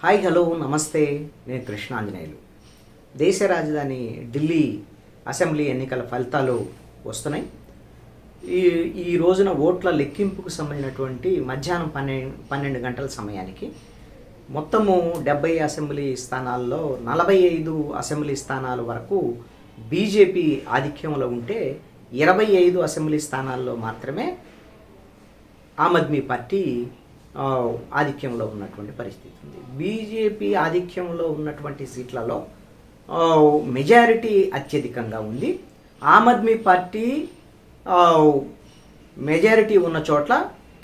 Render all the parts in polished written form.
Hi hello నమస్తే. నేను కృష్ణాంజనేయులు. దేశ రాజధాని ఢిల్లీ అసెంబ్లీ ఎన్నికల ఫలితాలు వస్తున్నాయి. ఈ రోజున ఓట్ల లెక్కింపుకు సంబంధించినటువంటి మధ్యాహ్నం 12 గంటల సమయానికి మొత్తము 70 అసెంబ్లీ స్థానాల్లో 45 అసెంబ్లీ స్థానాల వరకు బీజేపీ ఆధిక్యంలో ఉంటే 25 అసెంబ్లీ స్థానాల్లో మాత్రమే ఆమ్ ఆద్మీ పార్టీ ఆధిక్యంలో ఉన్నటువంటి పరిస్థితి ఉంది. బీజేపీ ఆధిక్యంలో ఉన్నటువంటి సీట్లలో మెజారిటీ అత్యధికంగా ఉంది. ఆమ్ ఆద్మీ పార్టీ మెజారిటీ ఉన్న చోట్ల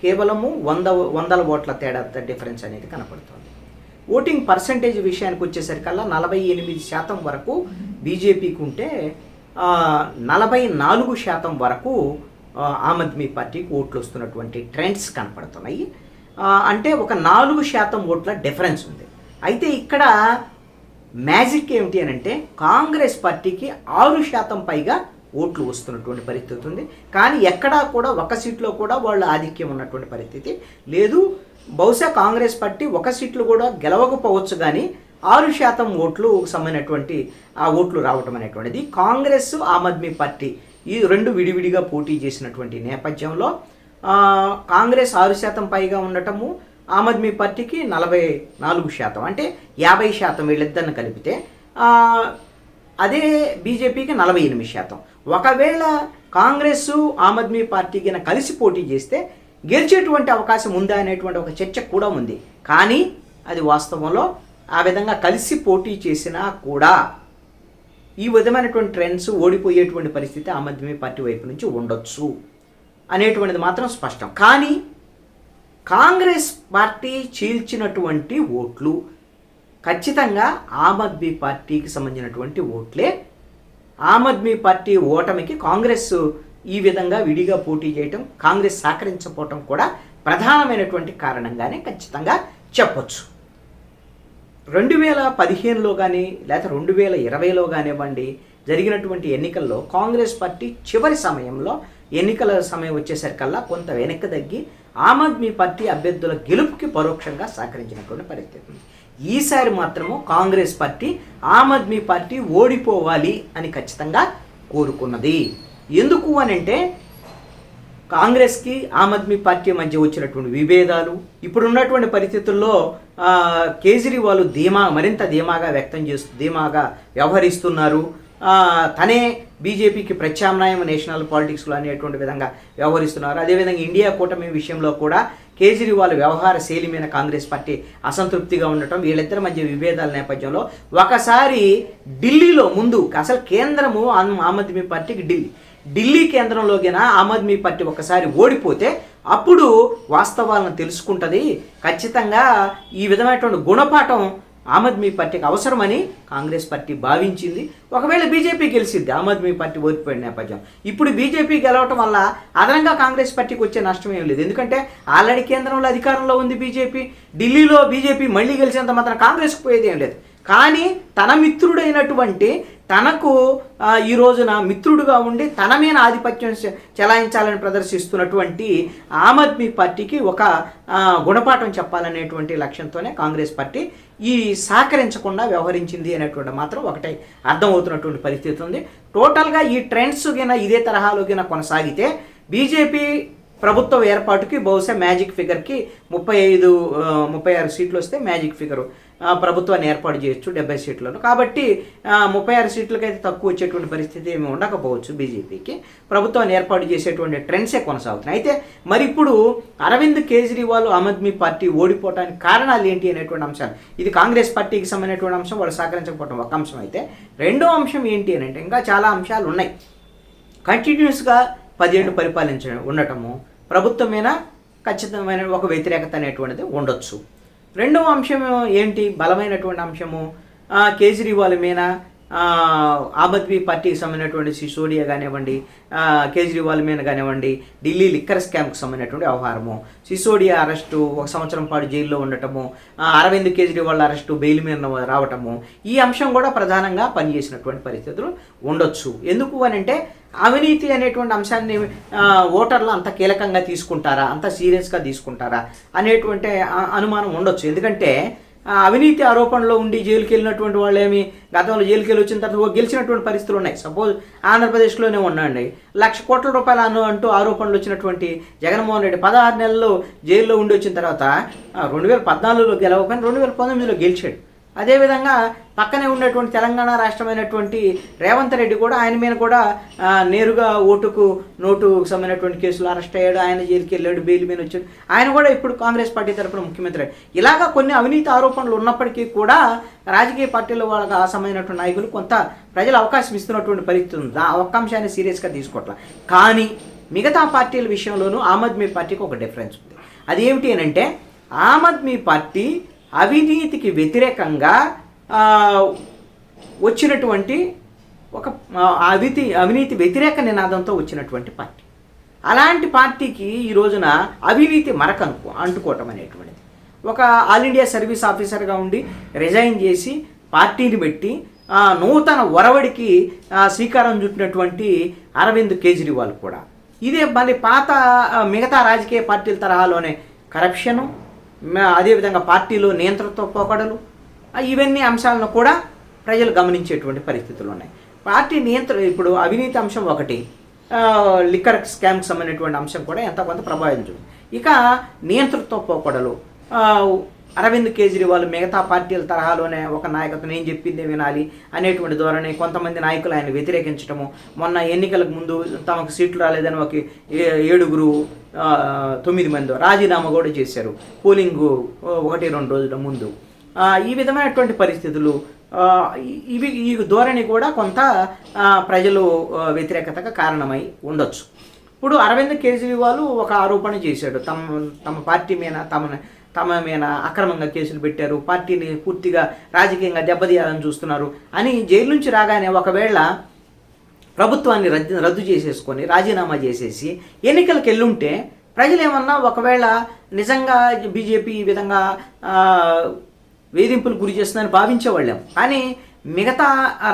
కేవలము వందల ఓట్ల తేడా డిఫరెన్స్ అనేది కనపడుతుంది. ఓటింగ్ పర్సంటేజ్ విషయానికి వచ్చేసరికల్లా 48% వరకు బీజేపీకి ఉంటే 44% వరకు ఆమ్ ఆద్మీ పార్టీకి ఓట్లు వస్తున్నటువంటి ట్రెండ్స్ కనపడుతున్నాయి. అంటే ఒక 4% ఓట్ల డిఫరెన్స్ ఉంది. అయితే ఇక్కడ మ్యాజిక్ ఏమిటి అని అంటే కాంగ్రెస్ పార్టీకి 6% పైగా ఓట్లు వస్తున్నటువంటి పరిస్థితి ఉంది. కానీ ఎక్కడా కూడా ఒక సీట్లో కూడా వాళ్ళు ఆధిక్యం ఉన్నటువంటి పరిస్థితి లేదు. బహుశా కాంగ్రెస్ పార్టీ ఒక సీట్లు కూడా గెలవకపోవచ్చు, కానీ 6% ఓట్లు సంబంధించినటువంటి ఆ ఓట్లు రావటం అనేటువంటిది కాంగ్రెస్ ఆమ్ ఆద్మీ పార్టీ ఈ రెండు విడివిడిగా పోటీ చేసినటువంటి నేపథ్యంలో కాంగ్రెస్ 6% పైగా ఉండటము, ఆమ్ ఆద్మీ పార్టీకి 44%, అంటే 50% వీళ్ళిద్దరిని కలిపితే, అదే బీజేపీకి 48%. ఒకవేళ కాంగ్రెస్ ఆమ్ ఆద్మీ పార్టీకి కలిసి పోటీ చేస్తే గెలిచేటువంటి అవకాశం ఉందా అనేటువంటి ఒక చర్చ కూడా ఉంది. కానీ అది వాస్తవంలో ఆ విధంగా కలిసి పోటీ చేసినా కూడా ఈ విధమైనటువంటి ట్రెండ్స్ ఓడిపోయేటువంటి పరిస్థితి ఆమ్ ఆద్మీ పార్టీ వైపు నుంచి ఉండొచ్చు అనేటువంటిది మాత్రం స్పష్టం. కానీ కాంగ్రెస్ పార్టీ చీల్చినటువంటి ఓట్లు ఖచ్చితంగా ఆమ్ ఆద్మీ పార్టీకి సంబంధించినటువంటి ఓట్లే. ఆమ్ ఆద్మీ పార్టీ ఓటమికి కాంగ్రెస్ ఈ విధంగా విడిగా పోటీ చేయటం, కాంగ్రెస్ సహకరించకపోవటం కూడా ప్రధానమైనటువంటి కారణంగానే ఖచ్చితంగా చెప్పొచ్చు. 2015లో కానీ లేకపోతే 2020లో కానివ్వండి జరిగినటువంటి ఎన్నికల్లో కాంగ్రెస్ పార్టీ చివరి సమయంలో ఎన్నికల సమయం వచ్చేసరికల్లా కొంత వెనక్కి తగ్గి ఆమ్ ఆద్మీ పార్టీ అభ్యర్థుల గెలుపుకి పరోక్షంగా సహకరించినటువంటి పరిస్థితి ఉంది. ఈసారి మాత్రము కాంగ్రెస్ పార్టీ ఆమ్ ఆద్మీ పార్టీ ఓడిపోవాలి అని ఖచ్చితంగా కోరుకున్నది. ఎందుకు అని అంటే కాంగ్రెస్కి ఆమ్ ఆద్మీ పార్టీ మధ్య వచ్చినటువంటి విభేదాలు, ఇప్పుడున్నటువంటి పరిస్థితుల్లో కేజ్రీవాల్ మరింత ధీమాగా వ్యవహరిస్తున్నారు. తనే బీజేపీకి ప్రత్యామ్నాయం నేషనల్ పాలిటిక్స్లో అనేటువంటి విధంగా వ్యవహరిస్తున్నారు. అదేవిధంగా ఇండియా కూటమి విషయంలో కూడా కేజ్రీవాల్ వ్యవహార శైలి మీద కాంగ్రెస్ పార్టీ అసంతృప్తిగా ఉండటం, వీళ్ళిద్దరి మధ్య విభేదాల నేపథ్యంలో ఒకసారి ఢిల్లీలో ముందు అసలు కేంద్రము ఆమ్ ఆద్మీ పార్టీకి ఢిల్లీ కేంద్రంలోకినా ఆమ్ ఆద్మీ పార్టీ ఒకసారి ఓడిపోతే అప్పుడు వాస్తవాలను తెలుసుకుంటుంది. ఖచ్చితంగా ఈ విధమైనటువంటి గుణపాఠం ఆమ్ ఆద్మీ పార్టీకి అవసరమని కాంగ్రెస్ పార్టీ భావించింది. ఒకవేళ బీజేపీ గెలిచింది, ఆమ్ ఆద్మీ పార్టీ ఓడిపోయిన నేపథ్యం. ఇప్పుడు బీజేపీ గెలవటం వల్ల అదనంగా కాంగ్రెస్ పార్టీకి వచ్చే నష్టం ఏం లేదు. ఎందుకంటే ఆల్రెడీ కేంద్రంలో అధికారంలో ఉంది బీజేపీ. ఢిల్లీలో బీజేపీ మళ్ళీ గెలిచేంత మాత్రం కాంగ్రెస్కి పోయేది ఏం లేదు. కానీ తన మిత్రుడైనటువంటి తనకు ఈ రోజున మిత్రుడుగా ఉండి తన మీద ఆధిపత్యం చెలాయించాలని ప్రదర్శిస్తున్నటువంటి ఆమ్ ఆద్మీ పార్టీకి ఒక గుణపాఠం చెప్పాలనేటువంటి లక్ష్యంతోనే కాంగ్రెస్ పార్టీ ఈ సహకరించకుండా వ్యవహరించింది అనేటువంటి మాత్రం ఒకటే అర్థమవుతున్నటువంటి పరిస్థితి ఉంది. టోటల్గా ఈ ట్రెండ్స్ ఇదే తరహాలో కొనసాగితే బీజేపీ ప్రభుత్వ ఏర్పాటుకి బహుశా మ్యాజిక్ ఫిగర్కి 36 సీట్లు వస్తే మ్యాజిక్ ఫిగరు ప్రభుత్వాన్ని ఏర్పాటు చేయొచ్చు 70 సీట్లలో. కాబట్టి 36 సీట్లకైతే తక్కువ వచ్చేటువంటి పరిస్థితి ఏమి ఉండకపోవచ్చు. బీజేపీకి ప్రభుత్వాన్ని ఏర్పాటు చేసేటువంటి ట్రెండ్సే కొనసాగుతున్నాయి. అయితే మరి ఇప్పుడు అరవింద్ కేజ్రీవాల్ ఆమ్ ఆద్మీ పార్టీ ఓడిపోవడానికి కారణాలు ఏంటి అనేటువంటి అంశాలు, ఇది కాంగ్రెస్ పార్టీకి సంబంధించినటువంటి అంశం, వాళ్ళు సహకరించకపోవడం ఒక అంశం. అయితే రెండో అంశం ఏంటి అని అంటే ఇంకా చాలా అంశాలు ఉన్నాయి. కంటిన్యూస్గా 10 ఏళ్ళు ఉండటము, ప్రభుత్వం మీద ఖచ్చితమైన ఒక వ్యతిరేకత అనేటువంటిది ఉండొచ్చు. రెండవ అంశం ఏంటి, బలమైనటువంటి అంశము కేజ్రీవాల్ మీద ఆమ్ ఆద్మీ పార్టీకి సంబంధించినటువంటి సిసోడియా కానివ్వండి, కేజ్రీవాల్ మీద కానివ్వండి, ఢిల్లీ లిక్కర్ స్కామ్కి సంబంధించినటువంటి వ్యవహారము, సిసోడియా అరెస్టు, 1 సంవత్సరం పాటు జైల్లో ఉండటము, అరవింద్ కేజ్రీవాల్ అరెస్టు, బెయిల్ మీద రావటము, ఈ అంశం కూడా ప్రధానంగా పనిచేసినటువంటి పరిస్థితులు ఉండొచ్చు. ఎందుకు అని అంటే అవినీతి అనేటువంటి అంశాన్ని ఓటర్లు అంత కీలకంగా తీసుకుంటారా, అంత సీరియస్గా తీసుకుంటారా అనేటువంటి అనుమానం ఉండొచ్చు. ఎందుకంటే అవినీతి ఆరోపణలో ఉండి జైలుకి వెళ్ళినటువంటి వాళ్ళు ఏమి గతంలో జైలుకి వెళ్ళి వచ్చిన తర్వాత గెలిచినటువంటి పరిస్థితులు ఉన్నాయి. సపోజ్ ఆంధ్రప్రదేశ్లోనే ఉన్నాయండి, 1,00,000 కోట్ల రూపాయలు అంటూ ఆరోపణలు వచ్చినటువంటి జగన్మోహన్ రెడ్డి 16 నెలలు జైల్లో ఉండి వచ్చిన తర్వాత 2014లో గెలవకపోయినా 2019లో గెలిచాడు. అదేవిధంగా పక్కనే ఉన్నటువంటి తెలంగాణ రాష్ట్రమైనటువంటి రేవంత్ రెడ్డి కూడా ఆయన మీద కూడా నేరుగా నోటుకు సంబంధించినటువంటి కేసులు అరెస్ట్ అయ్యాడు, ఆయన జైలుకి వెళ్ళాడు, బెయిల్ మీద వచ్చాడు. ఆయన కూడా ఇప్పుడు కాంగ్రెస్ పార్టీ తరఫున ముఖ్యమంత్రి. ఇలాగా కొన్ని అవినీతి ఆరోపణలు ఉన్నప్పటికీ కూడా రాజకీయ పార్టీల వాళ్ళకి ఆ సంబంధించినటువంటి నాయకులు కొంత ప్రజలు అవకాశం ఇస్తున్నటువంటి పరిస్థితి ఉంది. ఆ ఒక్క అంశాన్ని సీరియస్గా తీసుకోవట్ల. కానీ మిగతా పార్టీల విషయంలోనూ ఆమ్ ఆద్మీ పార్టీకి ఒక డిఫరెన్స్ ఉంది. అదేమిటి అని అంటే ఆమ్ ఆద్మీ పార్టీ అవినీతికి వ్యతిరేకంగా వచ్చినటువంటి ఒక అవినీతి వ్యతిరేక నినాదంతో వచ్చినటువంటి పార్టీ. అలాంటి పార్టీకి ఈ రోజున అవినీతి అంటుకోవటం అనేటువంటిది, ఒక ఆల్ ఇండియా సర్వీస్ ఆఫీసర్గా ఉండి రిజైన్ చేసి పార్టీని పెట్టి నూతన ఒరవడికి శ్రీకారం చుట్టినటువంటి అరవింద్ కేజ్రీవాల్ కూడా ఇదే మళ్ళీ పాత మిగతా రాజకీయ పార్టీల తరహాలోనే కరప్షను, అదేవిధంగా పార్టీలో నియంత్రణతో పోకడలు, ఇవన్నీ అంశాలను కూడా ప్రజలు గమనించేటువంటి పరిస్థితులు ఉన్నాయి. పార్టీ ఇప్పుడు అవినీతి అంశం ఒకటి, లిక్కర్ స్కామ్కి సంబంధించినటువంటి అంశం కూడా ఎంత కొంత ప్రభావితం చూస్తుంది. ఇక నియంత్రణతో పోకడలు, అరవింద్ కేజ్రీవాల్ మిగతా పార్టీల తరహాలోనే ఒక నాయకత్వం నేను చెప్పిందే వినాలి అనేటువంటి ధోరణి, కొంతమంది నాయకులు ఆయన వ్యతిరేకించడము. మొన్న ఎన్నికలకు ముందు తమకు సీట్లు రాలేదని ఒక 9 మంది రాజీనామా కూడా చేశారు పోలింగ్ 1-2 రోజుల ముందు. ఈ విధమైనటువంటి పరిస్థితులు, ఈ ధోరణి కూడా కొంత ప్రజలు వ్యతిరేకతకు కారణమై ఉండొచ్చు. ఇప్పుడు అరవింద్ కేజ్రీవాల్ ఒక ఆరోపణ చేశాడు, తమ పార్టీ మీద తమ మీద అక్రమంగా కేసులు పెట్టారు, పార్టీని పూర్తిగా రాజకీయంగా దెబ్బతీయాలని చూస్తున్నారు అని జైలు నుంచి రాగానే ఒకవేళ ప్రభుత్వాన్ని రద్దు చేసేసుకొని రాజీనామా చేసేసి ఎన్నికలకు వెళ్ళుంటే ప్రజలు ఏమన్నా ఒకవేళ నిజంగా బీజేపీ ఈ విధంగా వేధింపులు గురి చేస్తుందని భావించేవాళ్ళం. కానీ మిగతా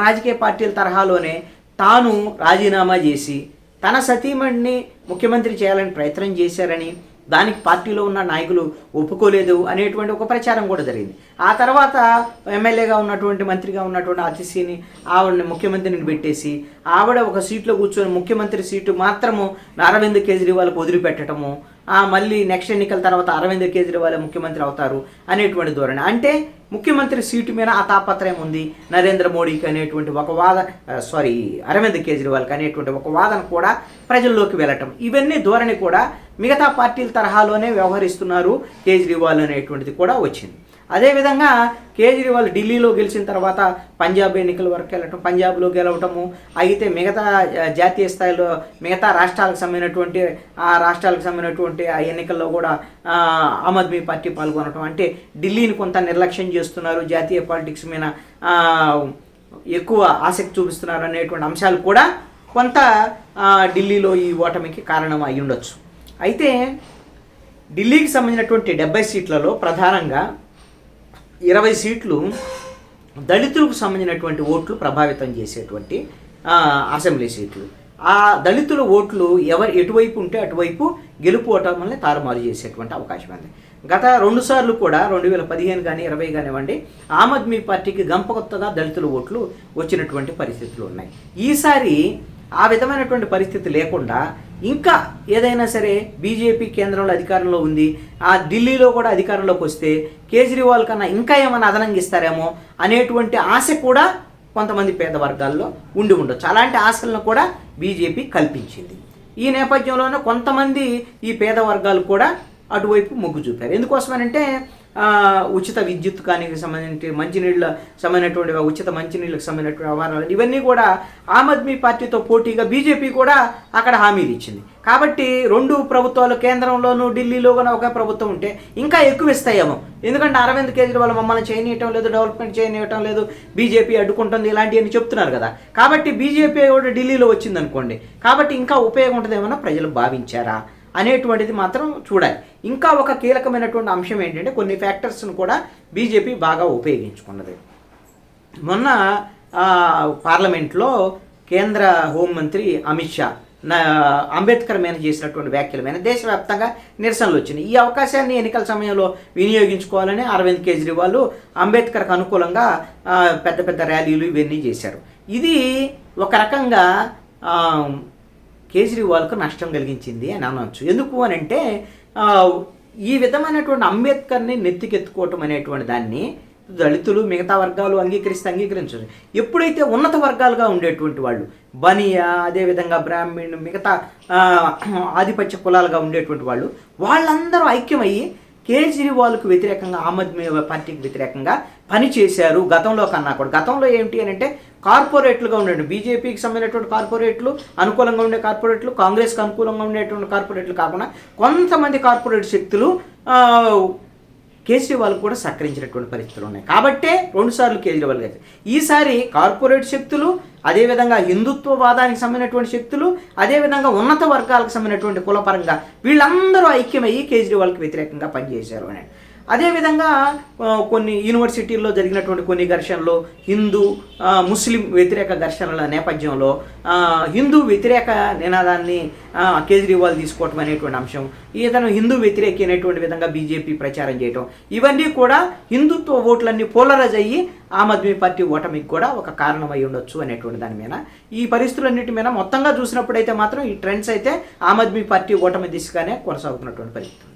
రాజకీయ పార్టీల తరహాలోనే తాను రాజీనామా చేసి తన సతీమణిని ముఖ్యమంత్రి చేయాలని ప్రయత్నం చేశారని, దానికి పార్టీలో ఉన్న నాయకులు ఒప్పుకోలేదు అనేటువంటి ఒక ప్రచారం కూడా జరిగింది. ఆ తర్వాత ఎమ్మెల్యేగా ఉన్నటువంటి మంత్రిగా ఉన్నటువంటి అతిశీని ఆవిడని ముఖ్యమంత్రిని పెట్టేసి ఆవిడ ఒక సీట్లో కూర్చొని ముఖ్యమంత్రి సీటు మాత్రము అరవింద్ కేజ్రీవాల్కి వదిలిపెట్టడము, మళ్ళీ నెక్స్ట్ ఎన్నికల తర్వాత అరవింద్ కేజ్రీవాల్ ముఖ్యమంత్రి అవుతారు అనేటువంటి ధోరణి. అంటే ముఖ్యమంత్రి సీటు మీద ఆ తాపత్రయం ఉంది నరేంద్ర మోడీకి అనేటువంటి అరవింద్ కేజ్రీవాల్కి అనేటువంటి ఒక వాదన కూడా ప్రజల్లోకి వెళ్ళటం, ఇవన్నీ ధోరణి కూడా మిగతా పార్టీల తరహాలోనే వ్యవహరిస్తున్నారు కేజ్రీవాల్ అనేటువంటిది కూడా వచ్చింది. అదేవిధంగా కేజ్రీవాల్ ఢిల్లీలో గెలిచిన తర్వాత పంజాబ్ ఎన్నికల వరకు వెళ్ళటం, పంజాబ్లో గెలవటము, అయితే మిగతా జాతీయ స్థాయిలో మిగతా రాష్ట్రాలకు సంబంధించినటువంటి ఆ ఎన్నికల్లో కూడా ఆమ్ ఆద్మీ పార్టీ పాల్గొనడం, అంటే ఢిల్లీని కొంత నిర్లక్ష్యం చేస్తున్నారు, జాతీయ పాలిటిక్స్ మీద ఎక్కువ ఆసక్తి చూపిస్తున్నారు అనేటువంటి అంశాలు కూడా కొంత ఢిల్లీలో ఈ ఓటమికి కారణం అయి ఉండొచ్చు. అయితే ఢిల్లీకి సంబంధించినటువంటి 70 సీట్లలో ప్రధానంగా 20 సీట్లు దళితులకు సంబంధించినటువంటి ఓట్లు ప్రభావితం చేసేటువంటి అసెంబ్లీ సీట్లు. ఆ దళితుల ఓట్లు ఎటువైపు ఉంటే అటువైపు గెలుపు ఓటముల్ని తారుమారు చేసేటువంటి అవకాశం ఉంది. గత 2 సార్లు కూడా 2015 కానీ 20 కానివ్వండి ఆమ్ ఆద్మీ పార్టీకి గంపకొత్తగా దళితుల ఓట్లు వచ్చినటువంటి పరిస్థితులు ఉన్నాయి. ఈసారి ఆ విధమైనటువంటి పరిస్థితి లేకుండా ఇంకా ఏదైనా సరే బీజేపీ కేంద్రంలో అధికారంలో ఉంది, ఆ ఢిల్లీలో కూడా అధికారంలోకి వస్తే కేజ్రీవాల్ కన్నా ఇంకా ఏమైనా అదనంగా ఇస్తారేమో అనేటువంటి ఆశ కూడా కొంతమంది పేద వర్గాల్లో ఉండి ఉండొచ్చు. అలాంటి ఆశలను కూడా బీజేపీ కల్పించింది. ఈ నేపథ్యంలోనే కొంతమంది ఈ పేద వర్గాలు కూడా అటువైపు మొగ్గు చూపారు. ఎందుకోసమనంటే ఉచిత విద్యుత్ కానీ సంబంధించి సంబంధించినటువంటి ఉచిత మంచినీళ్ళకి సంబంధించినటువంటి వ్యవహారాలు ఇవన్నీ కూడా ఆమ్ ఆద్మీ పార్టీతో పోటీగా బీజేపీ కూడా అక్కడ హామీలు ఇచ్చింది. కాబట్టి 2 ప్రభుత్వాలు కేంద్రంలోనూ ఢిల్లీలో కూడా ఒక ప్రభుత్వం ఉంటే ఇంకా ఎక్కువ ఇస్తాయేమో. ఎందుకంటే అరవింద్ కేజ్రీవాల్ మమ్మల్ని చేయనీయటం లేదు, డెవలప్మెంట్ చేయనీయటం లేదు, బీజేపీ అడ్డుకుంటుంది ఇలాంటివన్నీ చెప్తున్నారు కదా. కాబట్టి బీజేపీ కూడా ఢిల్లీలో వచ్చిందనుకోండి, కాబట్టి ఇంకా ఉపయోగం ఉంటుందేమన్నా ప్రజలు భావించారా అనేటువంటిది మాత్రం చూడాలి. ఇంకా ఒక కీలకమైనటువంటి అంశం ఏంటంటే కొన్ని ఫ్యాక్టర్స్ను కూడా బీజేపీ బాగా ఉపయోగించుకున్నది. మొన్న పార్లమెంట్లో కేంద్ర హోంమంత్రి అమిత్ షా నా అంబేద్కర్ మీద చేసినటువంటి వ్యాఖ్యల మీద దేశవ్యాప్తంగా నిరసనలు వచ్చినాయి. ఈ అవకాశాన్ని ఎన్నికల సమయంలో వినియోగించుకోవాలని అరవింద్ కేజ్రీవాల్ అంబేద్కర్కి అనుకూలంగా పెద్ద పెద్ద ర్యాలీలు ఇవన్నీ చేశారు. ఇది ఒక రకంగా కేజ్రీవాల్కు నష్టం కలిగించింది అని అనవచ్చు. ఎందుకు అని అంటే ఈ విధమైనటువంటి అంబేద్కర్ని నెత్తికెత్తుకోవటం అనేటువంటి దాన్ని దళితులు మిగతా వర్గాలు అంగీకరించరు. ఎప్పుడైతే ఉన్నత వర్గాలుగా ఉండేటువంటి వాళ్ళు బనియా, అదేవిధంగా బ్రాహ్మణ్, మిగతా ఆధిపత్య కులాలుగా ఉండేటువంటి వాళ్ళందరూ ఐక్యమయ్యి కేజ్రీవాల్కు వ్యతిరేకంగా, ఆమ్ ఆద్మీ పార్టీకి వ్యతిరేకంగా పనిచేశారు. గతంలో కన్నా కూడా గతంలో ఏంటి అని అంటే కార్పొరేట్లుగా ఉండే బీజేపీకి సంబంధించినటువంటి కార్పొరేట్లు, అనుకూలంగా ఉండే కార్పొరేట్లు, కాంగ్రెస్కి అనుకూలంగా ఉండేటువంటి కార్పొరేట్లు కాకుండా కొంతమంది కార్పొరేట్ శక్తులు కేజ్రీవాల్ కూడా సహకరించినటువంటి పరిస్థితులు ఉన్నాయి. కాబట్టే 2 సార్లు కేజ్రీవాల్ గారు. ఈసారి కార్పొరేట్ శక్తులు, అదేవిధంగా హిందుత్వవాదానికి సంబంధించినటువంటి శక్తులు, అదేవిధంగా ఉన్నత వర్గాలకు సంబంధించినటువంటి కులపరంగా వీళ్ళందరూ ఐక్యమయ్యి కేజ్రీవాల్కి వ్యతిరేకంగా పనిచేశారు అని. అదేవిధంగా కొన్ని యూనివర్సిటీల్లో జరిగినటువంటి కొన్ని ఘర్షణలు, హిందూ ముస్లిం వ్యతిరేక ఘర్షణల నేపథ్యంలో హిందూ వ్యతిరేక నినాదాన్ని కేజ్రీవాల్ తీసుకోవటం అనేటువంటి అంశం, ఇతను హిందూ వ్యతిరేకి అనేటువంటి విధంగా బీజేపీ ప్రచారం చేయటం, ఇవన్నీ కూడా హిందుత్వ ఓట్లన్నీ పోలరైజ్ అయ్యి ఆమ్ ఆద్మీ పార్టీ ఓటమికి కూడా ఒక కారణమై ఉండొచ్చు అనేటువంటి దాని మీద, ఈ పరిస్థితులన్నిటి మీద మొత్తంగా చూసినప్పుడైతే మాత్రం ఈ ట్రెండ్స్ అయితే ఆమ్ ఆద్మీ పార్టీ ఓటమి దిశగానే కొనసాగుతున్నటువంటి పరిస్థితి.